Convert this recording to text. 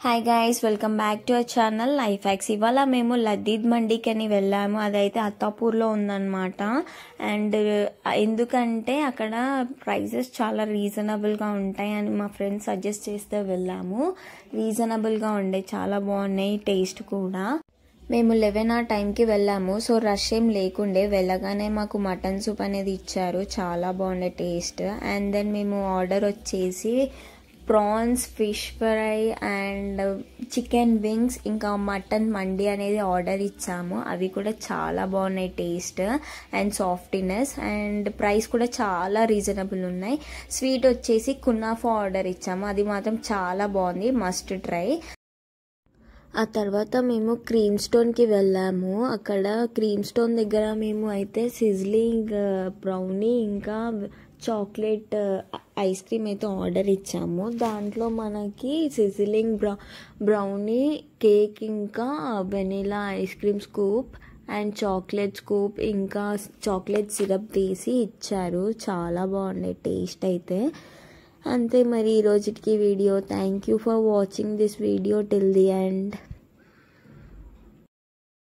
Hi guys, welcome back to our channel life hacks. ఇవాళ మేము లద్దీద్ మండీకి అని వెళ్ళాము. అదైతే అత్తాపూర్లో ఉందన్నమాట. అండ్ ఎందుకంటే అక్కడ ప్రైజెస్ చాలా రీజనబుల్గా ఉంటాయి అని మా ఫ్రెండ్స్ సజెస్ట్ చేస్తే వెళ్ళాము. రీజనబుల్గా ఉండే, చాలా బాగున్నాయి, టేస్ట్ కూడా. మేము 11 ఆ టైంకి వెళ్ళాము. సో రష్ ఏం లేకుండే. వెళ్ళగానే మాకు మటన్ సూప్ అనేది ఇచ్చారు, చాలా బాగుండే టేస్ట్. అండ్ దెన్ మేము ఆర్డర్ వచ్చేసి prawns, fish fry and chicken wings ఇంకా మటన్ మండి అనేది ఆర్డర్ ఇచ్చాము. అవి కూడా చాలా బాగున్నాయి taste and softness, and price కూడా చాలా రీజనబుల్ ఉన్నాయి. స్వీట్ వచ్చేసి కునాఫా ఆర్డర్ ఇచ్చాము, అది మాత్రం చాలా బాగుంది, మస్ట్ ట్రై. ఆ తర్వాత మేము క్రీమ్ స్టోన్కి వెళ్ళాము. అక్కడ క్రీమ్ స్టోన్ దగ్గర మేము అయితే సిజ్లింగ్ బ్రౌనీ ఇంకా చాక్లెట్ ఐస్ క్రీమ్ అయితే ఆర్డర్ ఇచ్చాము. దాంట్లో మనకి సిజ్లింగ్ బ్రౌనీ కేక్ ఇంకా vanilla ice cream scoop and chocolate scoop ఇంకా చాక్లెట్ సిరప్ తీసి ఇచ్చారు. చాలా బాగుండే టేస్ట్ అయితే. అంతే మరి ఈ రోజుకి video. Thank you for watching this video till the end.